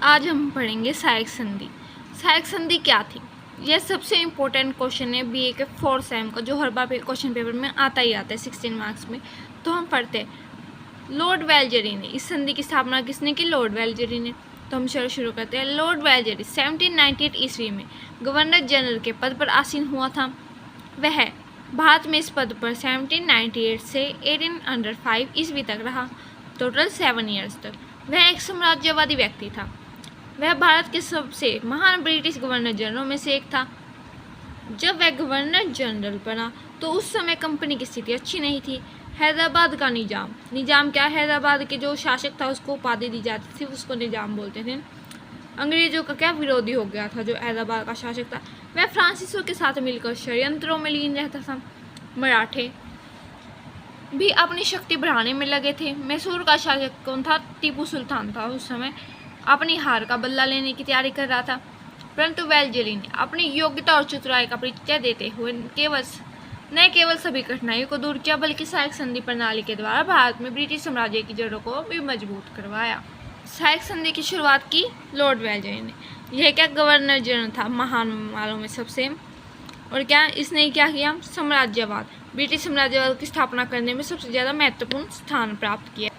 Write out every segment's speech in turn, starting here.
आज हम पढ़ेंगे सहायक संधि। सहायक संधि क्या थी? यह सबसे इम्पोर्टेंट क्वेश्चन है बीए के 4th सेम का, जो हर बार क्वेश्चन पेपर में आता ही आता है 16 मार्क्स में। तो हम पढ़ते हैं। लॉर्ड वेलजरी ने, इस संधि की स्थापना किसने की? लॉर्ड वेलजरी ने। तो हम शुरू करते हैं। लॉर्ड वेलजरी 1798 ईस्वी में गवर्नर जनरल के पद पर आसीन हुआ था। वह भारत में इस पद पर 1798 से 1805 ईस्वी तक रहा, टोटल 7 ईयर्स तक। वह एक साम्राज्यवादी व्यक्ति था। वह भारत के सबसे महान ब्रिटिश गवर्नर जनरलों में से एक था। जब वह गवर्नर जनरल बना तो उस समय कंपनी की स्थिति अच्छी नहीं थी। हैदराबाद का निजाम क्या? हैदराबाद के जो शासक था उसको उपाधि दी जाती थी, उसको निजाम बोलते थे। अंग्रेजों का क्या विरोधी हो गया था जो हैदराबाद का शासक था। वह फ्रांसीसियों के साथ मिलकर षड्यंत्रों में लीन रहता था। मराठे भी अपनी शक्ति बढ़ाने में लगे थे। मैसूर का शासक कौन था? टीपू सुल्तान था। उस समय अपनी हार का बदला लेने की तैयारी कर रहा था। परंतु वेलजरी ने अपनी योग्यता और चतुराई का परिचय देते हुए न केवल सभी कठिनाइयों को दूर किया, बल्कि सहायक संधि प्रणाली के द्वारा भारत में ब्रिटिश साम्राज्य की जड़ों को भी मजबूत करवाया। सहायक संधि की शुरुआत की लॉर्ड वेलजरी ने। यह क्या? गवर्नर जनरल था, महान वालों में सबसे। और क्या इसने क्या किया? साम्राज्यवाद, ब्रिटिश साम्राज्यवाद की स्थापना करने में सबसे ज़्यादा महत्वपूर्ण स्थान प्राप्त किया।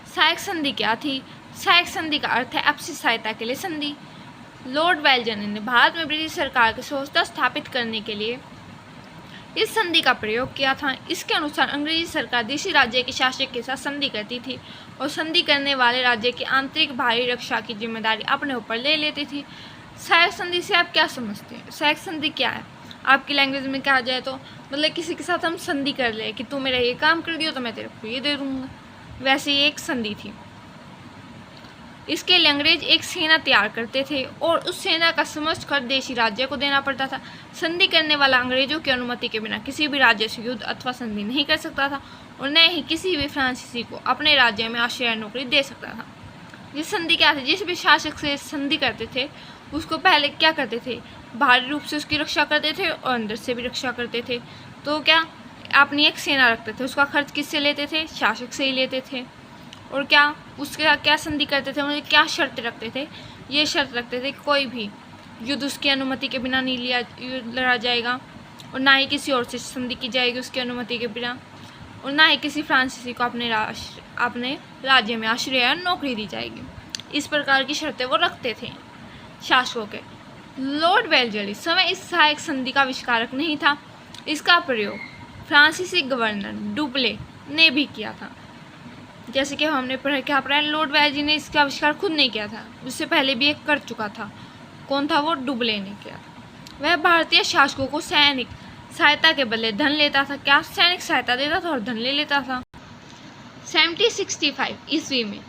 सहायक संधि क्या थी? सहायक संधि का अर्थ है आपसी सहायता के लिए संधि। लॉर्ड वेलजरी ने भारत में ब्रिटिश सरकार की व्यवस्था स्थापित करने के लिए इस संधि का प्रयोग किया था। इसके अनुसार अंग्रेजी सरकार देशी राज्य के शासक के साथ संधि करती थी और संधि करने वाले राज्य की आंतरिक बाहरी रक्षा की जिम्मेदारी अपने ऊपर ले लेती थी। सहायक संधि से आप क्या समझते हैं? सहायक संधि क्या है? आपकी लैंग्वेज में कहा जाए तो मतलब किसी के साथ हम संधि कर ले कि तू मेरा ये काम कर दियो तो मैं तेरे को ये दे दूँगा, वैसे ही एक संधि थी। इसके लिए अंग्रेज एक सेना तैयार करते थे और उस सेना का समस्त खर्च देशी राज्य को देना पड़ता था। संधि करने वाला अंग्रेजों की अनुमति के बिना किसी भी राज्य से युद्ध अथवा संधि नहीं कर सकता था और न ही किसी भी फ्रांसीसी को अपने राज्य में आश्रय नौकरी दे सकता था। जिस संधि क्या थी? जिस भी शासक से संधि करते थे उसको पहले क्या करते थे? बाहरी रूप से उसकी रक्षा करते थे और अंदर से भी रक्षा करते थे। तो क्या अपनी एक सेना रखते थे, उसका खर्च किससे लेते थे? शासक से ही लेते थे। और क्या उसके क्या संधि करते थे? मतलब क्या शर्त रखते थे? ये शर्त रखते थे कोई भी युद्ध उसकी अनुमति के बिना नहीं लड़ा जाएगा और ना ही किसी और से संधि की जाएगी उसकी अनुमति के बिना, और ना ही किसी फ्रांसीसी को अपने राज्य में आश्रय या नौकरी दी जाएगी। इस प्रकार की शर्तें वो रखते थे शासकों के। लॉर्ड वेलजरी समय इस सहायक संधि का आविष्कारक नहीं था। इसका प्रयोग फ्रांसीसी गवर्नर डुप्ले ने भी किया था। जैसे कि हमने क्या पढ़ा? लॉर्ड वेलजरी ने इसका आविष्कार खुद नहीं किया था, उससे पहले भी एक कर चुका था। कौन था वो? डुप्ले ने किया था। वह भारतीय शासकों को सैनिक सहायता के बदले धन लेता था। क्या? सैनिक सहायता देता था और धन ले लेता था। 1765 ईस्वी में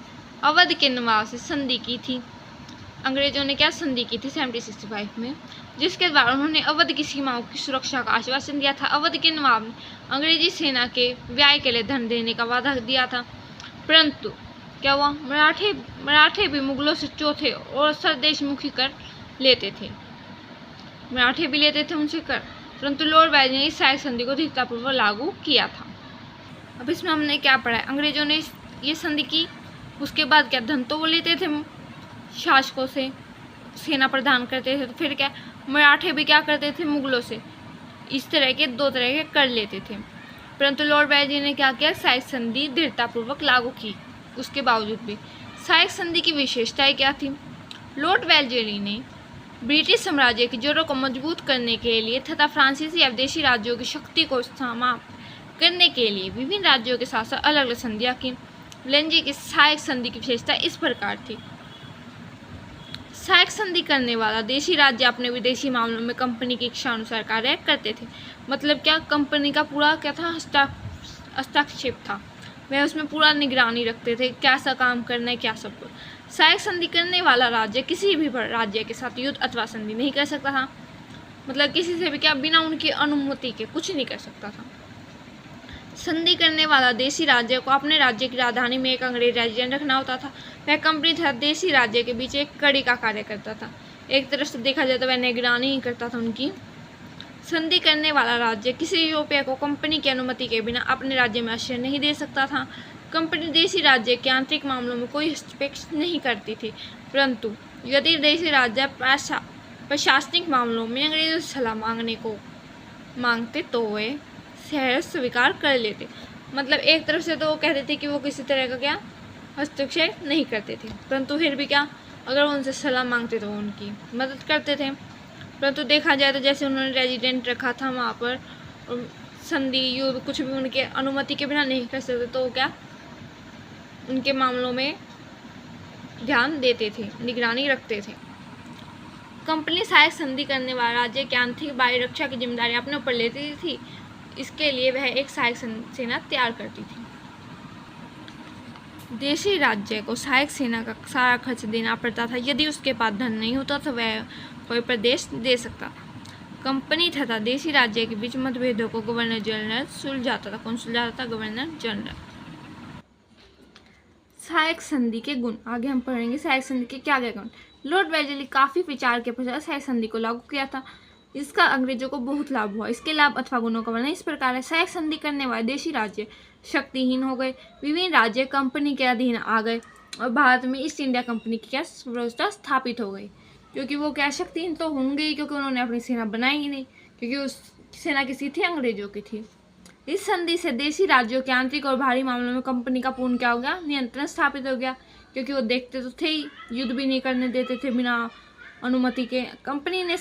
अवध के नवाब से संधि की थी। अंग्रेजों ने क्या संधि की थी 1765 में, जिसके द्वारा उन्होंने अवध की सीमाओं की सुरक्षा का आश्वासन दिया था। अवध के नवाब ने अंग्रेजी सेना के व्यय के लिए धन देने का वादा दिया था। परंतु क्या हुआ? मराठे भी मुगलों से चौथे और सरदेशमुखी कर लेते थे। मराठे भी लेते थे उनसे कर, परंतु लॉर्ड वेलजरी ने इस सहायक संधि को दृढ़तापूर्वक लागू किया था। अब इसमें हमने क्या पढ़ा है? अंग्रेजों ने ये संधि की, उसके बाद क्या धन तो वो लेते थे शासकों से, सेना प्रदान करते थे। तो फिर क्या मराठे भी क्या करते थे? मुगलों से इस तरह के 2 तरह के कर लेते थे। परंतु लॉर्ड वेलजरी ने क्या किया? सहायक संधि दृढ़तापूर्वक लागू की। उसके बावजूद भी सहायक संधि की विशेषताएं क्या थी? लॉर्ड वेलजरी ने ब्रिटिश साम्राज्य की जड़ों को मजबूत करने के लिए तथा फ्रांसीसी या विदेशी राज्यों की शक्ति को समाप्त करने के लिए विभिन्न राज्यों के साथ साथ अलग अलग संधियां की। वेलजरी की सहायक संधि की विशेषता इस प्रकार थी। सहायक संधि करने वाला देशी राज्य अपने विदेशी मामलों में कंपनी की इच्छा अनुसार कार्य करते थे। मतलब क्या? कंपनी का पूरा क्या था? हस्तक्षेप था। वह उसमें पूरा निगरानी रखते थे, कैसा काम करना है, क्या सब कुछ। सहायक संधि करने वाला राज्य किसी भी राज्य के साथ युद्ध अथवा संधि नहीं कर सकता था। मतलब किसी से भी क्या? बिना उनकी अनुमति के कुछ नहीं कर सकता था। संधि करने वाला देशी राज्य को अपने राज्य की राजधानी में एक अंग्रेज रेजिडेंट रखना होता था। वह कंपनी तथा देशी राज्य के बीच एक कड़ी का कार्य करता था। एक तरफ से देखा जाए तो वह निगरानी ही करता था उनकी। संधि करने वाला राज्य किसी यूरोपीय को कंपनी की अनुमति के बिना अपने राज्य में आश्रय नहीं दे सकता था। कंपनी देशी राज्य के आंतरिक मामलों में कोई हस्तक्षेप नहीं करती थी, परंतु यदि देशी राज्य प्रशासनिक मामलों में अंग्रेजों से सलाह मांगते तो वे सहर्ष स्वीकार कर लेते। मतलब एक तरफ से तो वो कहते थे कि वो किसी तरह का क्या हस्तक्षेप नहीं करते थे, परंतु फिर भी क्या, अगर वो उनसे सलाह मांगते तो उनकी मदद करते थे। परंतु देखा जाए तो जैसे उन्होंने रेजिडेंट रखा था वहाँ पर, संधि युद्ध कुछ भी उनके अनुमति के बिना नहीं कर सकते, तो क्या उनके मामलों में ध्यान देते थे, निगरानी रखते थे। कंपनी सहायक संधि करने वाला राज्य के आंतरिक बाह्य रक्षा की जिम्मेदारी अपने ऊपर लेती थी। इसके लिए वह एक सहायक सेना तैयार करती थी। देशी राज्य को सहायक सेना का सारा खर्च देना पड़ता था। यदि उसके पास धन नहीं होता तो वह कोई प्रदेश दे सकता। कंपनी तथा देशी राज्य के बीच मतभेदों को गवर्नर जनरल सुलझाता था। कौन सुलझाता था? Governor general. सहायक संधि के गुण आगे हम पढ़ेंगे। सहायक संधि के क्या क्या गुण? लॉर्ड वेलेस्ली काफी विचार के पश्चात सहायक संधि को लागू किया था। इसका अंग्रेजों को बहुत लाभ हुआ। इसके लाभ अथवा गुणों का वर्णन इस प्रकार है। सहायक संधि करने वाले देशी राज्य शक्तिहीन हो गए, विभिन्न राज्य कंपनी के अधीन आ गए और भारत में ईस्ट इंडिया कंपनी की क्या व्यवस्था स्थापित हो गई। क्योंकि वो क्या शक्तिहीन तो होंगे ही, क्योंकि उन्होंने अपनी सेना बनाई ही नहीं, क्योंकि उस सेना किसी थी? अंग्रेजों की थी। इस संधि से देशी राज्यों के आंतरिक और बाहरी मामलों में कंपनी का पूर्ण क्या हो गया? नियंत्रण स्थापित हो गया, क्योंकि वो देखते तो थे ही, युद्ध भी नहीं करने देते थे बिना अनुमति के। कंपनी ने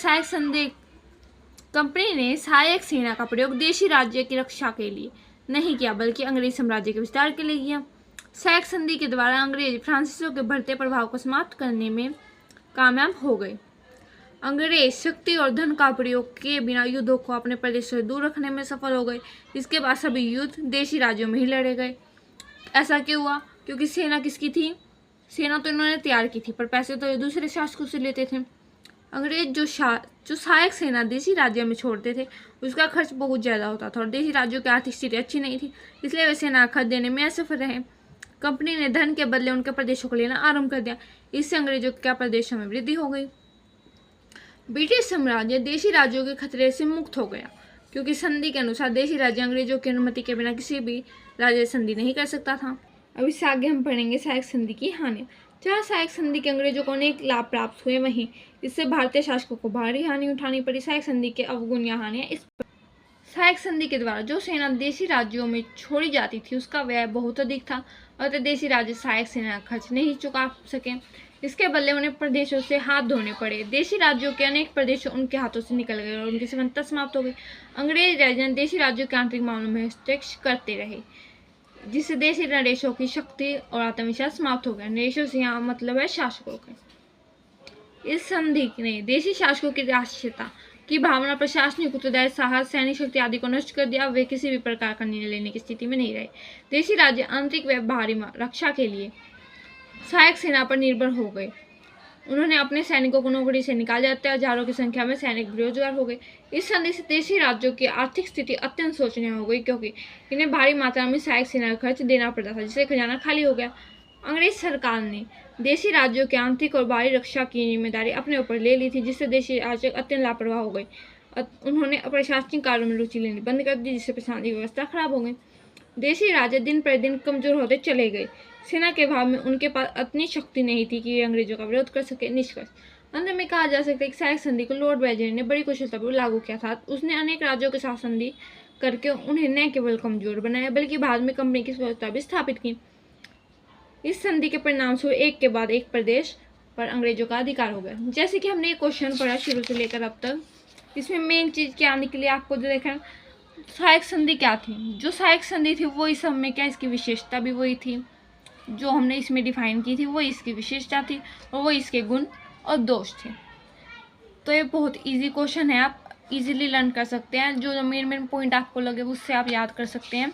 सहायक सेना का प्रयोग देशी राज्य की रक्षा के लिए नहीं किया, बल्कि अंग्रेज साम्राज्य के विस्तार के लिए किया। सहायक संधि के द्वारा अंग्रेज फ्रांसीसियों के बढ़ते प्रभाव को समाप्त करने में कामयाब हो गए। अंग्रेज शक्ति और धन का प्रयोग किए बिना युद्धों को अपने प्रदेश से दूर रखने में सफल हो गए। इसके बाद सभी युद्ध देशी राज्यों में ही लड़े गए। ऐसा क्यों हुआ? क्योंकि सेना किसकी थी? सेना तो इन्होंने तैयार की थी, पर पैसे तो दूसरे शासकों से लेते थे। अंग्रेज जो सहायक सेना देशी राज्यों में छोड़ते थे, उसका खर्च बहुत ज़्यादा होता था और देशी राज्यों की आर्थिक स्थिति अच्छी नहीं थी, इसलिए वे सेना खर्च देने में असफल रहे। कंपनी ने धन के बदले उनके प्रदेशों को लेना आरंभ कर दिया। इससे अंग्रेजों के क्या प्रदेशों में वृद्धि हो गई। ब्रिटिश साम्राज्य देशी राज्यों के खतरे से मुक्त हो गया, क्योंकि संधि के अनुसार देशी राज्य अंग्रेजों की अनुमति के बिना किसी भी राज्य से संधि नहीं कर सकता था। अब इससे आगे हम पढ़ेंगे सहायक संधि की हानि। जहाँ सहायक संधि के अंग्रेजों को अनेक लाभ प्राप्त हुए, वहीं इससे भारतीय शासकों को भारी हानि उठानी पड़ी। सहायक संधि के अवगुण या हानियां इस सहायक संधि के द्वारा जो सेना देशी राज्यों में छोड़ी जाती थी उसका व्यय बहुत अधिक था, अतः देशी राज्य सहायक सेना का खर्च नहीं चुका सके। इसके बदले उन्हें प्रदेशों से हाथ धोने पड़े। देशी राज्यों के अनेक प्रदेश उनके हाथों से निकल गए और उनकी संबंधता समाप्त हो गई। अंग्रेज राजन देशी राज्यों के आंतरिक मामलों में हस्तक्षेप करते रहे, जिससे देशी नरेशों की शक्ति और आत्मविश्वास समाप्त हो गया। नरेशों से यहाँ मतलब है शासकों के। इस संधि ने देशी शासकों की राष्ट्रीयता की भावना, प्रशासनिक उत्तरदायित्व, साहस, सैनिक शक्ति आदि को नष्ट कर दिया। वे किसी भी प्रकार का निर्णय लेने की स्थिति में नहीं रहे। देशी राज्य आंतरिक व बाहरी रक्षा के लिए सहायक सेना पर निर्भर हो गए। उन्होंने अपने सैनिकों को नौकरी से निकाल दिया। हजारों की संख्या में सैनिक बेरोजगार हो गए। इस संधि से देशी राज्यों की आर्थिक स्थिति अत्यंत शोचनीय हो गई, क्योंकि इन्हें भारी मात्रा में सहायक सेना का खर्च देना पड़ता था, जिससे खजाना खाली हो गया। अंग्रेज सरकार ने देशी राज्यों के आंतरिक और बाहरी रक्षा की जिम्मेदारी अपने ऊपर ले ली थी, जिससे देशी राज्य अत्यंत लापरवाह हो गए। उन्होंने प्रशासनिक कार्यों में रुचि लेनी बंद कर दी, जिससे प्रशासनिक व्यवस्था खराब हो गई। देशी राज्य दिन प्रतिदिन कमजोर होते चले गए। सेना के अभाव में उनके पास इतनी शक्ति नहीं थी कि वे अंग्रेजों का विरोध कर सके। निष्कर्ष अंत में कहा जा सकता है कि सहायक संधि को लॉर्ड वेलेस्ली ने बड़ी कुशलतापूर्वक लागू किया था। उसने अनेक राज्यों के साथ संधि करके उन्हें न केवल कमजोर बनाया, बल्कि बाद में कंपनी की व्यवस्था भी स्थापित की। इस संधि के परिणाम स्वरूप एक के बाद एक प्रदेश पर अंग्रेजों का अधिकार हो गया। जैसे कि हमने ये क्वेश्चन पढ़ा शुरू से लेकर अब तक, इसमें मेन चीज क्या निकली आपको जो देखा, सहायक संधि क्या थी। जो सहायक संधि थी वो इस सब में क्या, इसकी विशेषता भी वही थी जो हमने इसमें डिफाइन की थी, वो इसकी विशेषता थी और वो इसके गुण और दोष थे। तो ये बहुत इजी क्वेश्चन है, आप इजीली लर्न कर सकते हैं। जो मेन पॉइंट आपको लगे उससे आप याद कर सकते हैं।